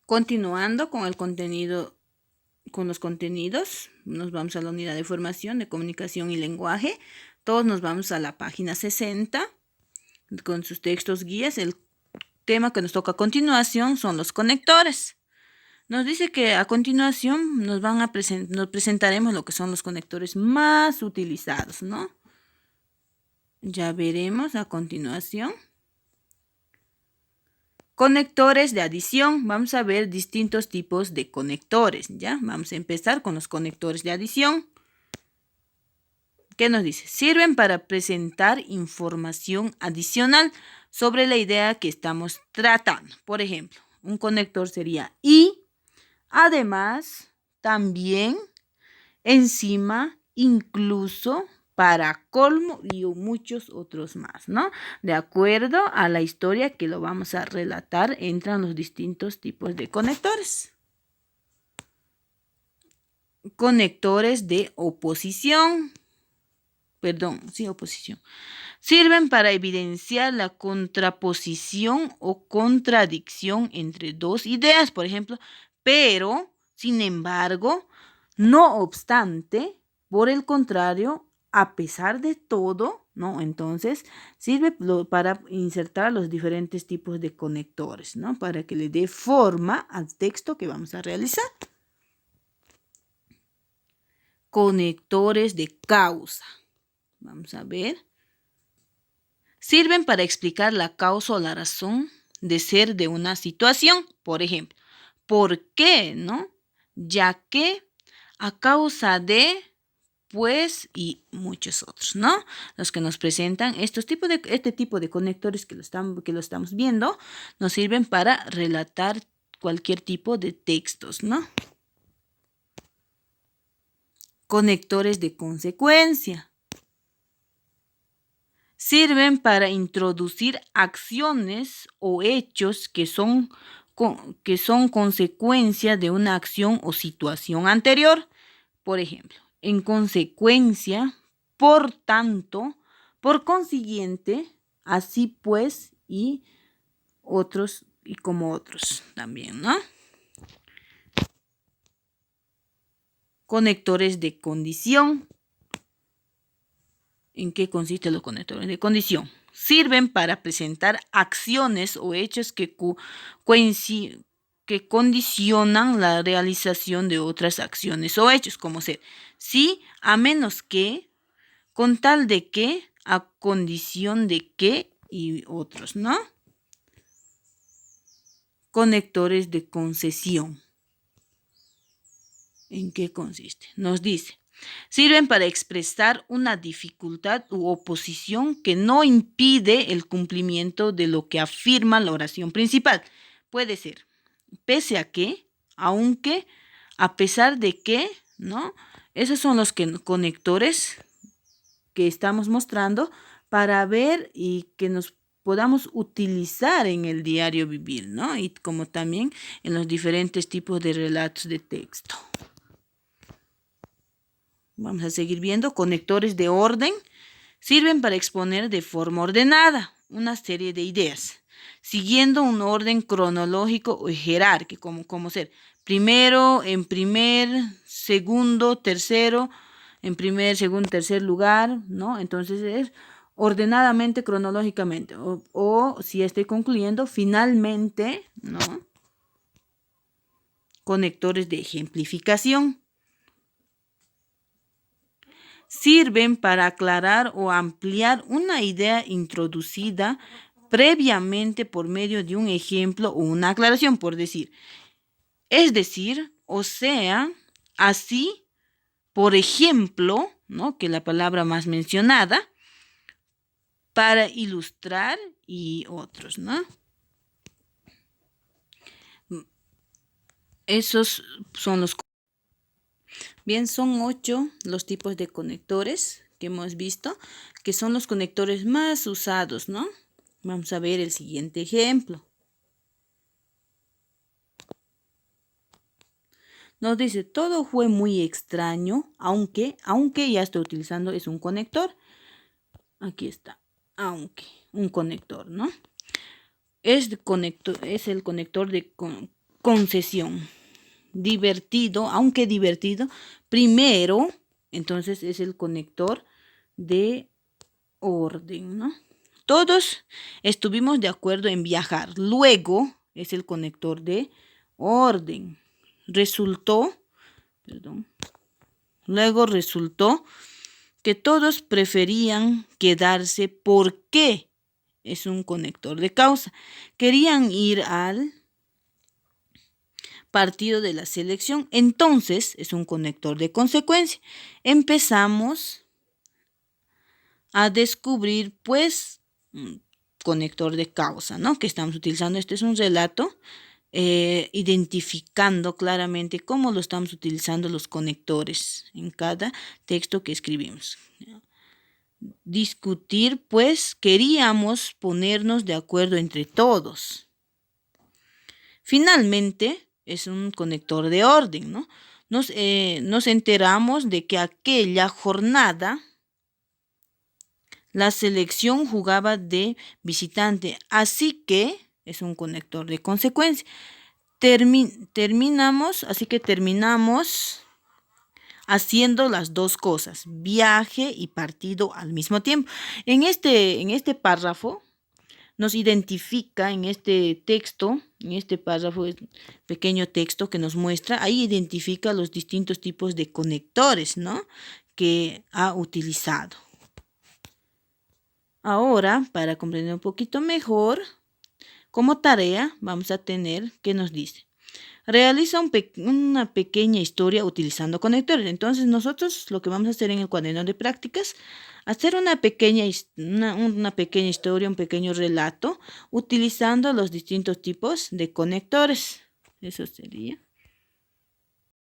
Continuando con el contenido, con los contenidos, nos vamos a la unidad de formación de comunicación y lenguaje. Todos nos vamos a la página 60 con sus textos guías. El tema que nos toca a continuación son los conectores. Nos dice que a continuación nos presentaremos lo que son los conectores más utilizados, ¿no? Ya veremos a continuación. Conectores de adición. Vamos a ver distintos tipos de conectores, ¿ya? Vamos a empezar con los conectores de adición. ¿Qué nos dice? Sirven para presentar información adicional sobre la idea que estamos tratando. Por ejemplo, un conector sería y, además, también, encima, incluso, para colmo y muchos otros más, ¿no? De acuerdo a la historia que lo vamos a relatar, entran los distintos tipos de conectores. Conectores de oposición. Oposición. Sirven para evidenciar la contraposición o contradicción entre dos ideas, por ejemplo, pero, sin embargo, no obstante, por el contrario, a pesar de todo, ¿no? Entonces, sirve para insertar los diferentes tipos de conectores, ¿no? Para que le dé forma al texto que vamos a realizar. Conectores de causa. Vamos a ver. Sirven para explicar la causa o la razón de ser de una situación. Por ejemplo, ¿por qué? ¿No? Ya que, a causa de, pues, y muchos otros, ¿no? Los que nos presentan este tipo de conectores que lo estamos viendo, nos sirven para relatar cualquier tipo de textos, ¿no? Conectores de consecuencia. Sirven para introducir acciones o hechos que son consecuencia de una acción o situación anterior. Por ejemplo, en consecuencia, por tanto, por consiguiente, así pues, y otros, y como otros también, ¿no? Conectores de condición. ¿En qué consisten los conectores de condición? Sirven para presentar acciones o hechos que condicionan la realización de otras acciones o hechos, como ser sí, a menos que, con tal de que, a condición de que y otros, ¿no? Conectores de concesión. ¿En qué consiste? Nos dice. Sirven para expresar una dificultad u oposición que no impide el cumplimiento de lo que afirma la oración principal. Puede ser, pese a que, aunque, a pesar de que, ¿no? Esos son los conectores que estamos mostrando para ver y que nos podamos utilizar en el diario vivir, ¿no? Y como también en los diferentes tipos de relatos de texto. Vamos a seguir viendo. Conectores de orden. Sirven para exponer de forma ordenada una serie de ideas, siguiendo un orden cronológico o jerárquico, como ser primero, en primer, segundo, tercero, en primer, segundo, tercer lugar, ¿no? Entonces es ordenadamente, cronológicamente. O si estoy concluyendo, finalmente, ¿no? Conectores de ejemplificación. Sirven para aclarar o ampliar una idea introducida previamente por medio de un ejemplo o una aclaración, por decir. Es decir, o sea, así, por ejemplo, ¿no? Que es la palabra más mencionada, para ilustrar y otros, ¿no? Esos son los... Bien, son 8 los tipos de conectores que hemos visto, que son los conectores más usados, ¿no? Vamos a ver el siguiente ejemplo. Nos dice, todo fue muy extraño, aunque ya estoy utilizando, es un conector. Aquí está, aunque, un conector, ¿no? Es el conector de concesión. Divertido, aunque divertido, primero, entonces es el conector de orden, ¿no? Todos estuvimos de acuerdo en viajar. Luego es el conector de orden. Luego resultó que todos preferían quedarse porque es un conector de causa. Querían ir al partido de la selección, entonces es un conector de consecuencia. Empezamos a descubrir, pues, un conector de causa, ¿no? Que estamos utilizando. Este es un relato identificando claramente cómo lo estamos utilizando los conectores en cada texto que escribimos. Discutir, pues, queríamos ponernos de acuerdo entre todos. Finalmente, es un conector de orden, ¿no? Nos enteramos de que aquella jornada la selección jugaba de visitante, así que es un conector de consecuencia. Terminamos haciendo las dos cosas, viaje y partido al mismo tiempo. En este párrafo nos identifica, en este texto, en este párrafo, pequeño texto que nos muestra, ahí identifica los distintos tipos de conectores, ¿no?, que ha utilizado. Ahora, para comprender un poquito mejor, como tarea vamos a tener, ¿qué nos dice? Realiza una pequeña historia utilizando conectores. Entonces nosotros lo que vamos a hacer en el cuaderno de prácticas, hacer una pequeña historia, un pequeño relato utilizando los distintos tipos de conectores. Eso sería.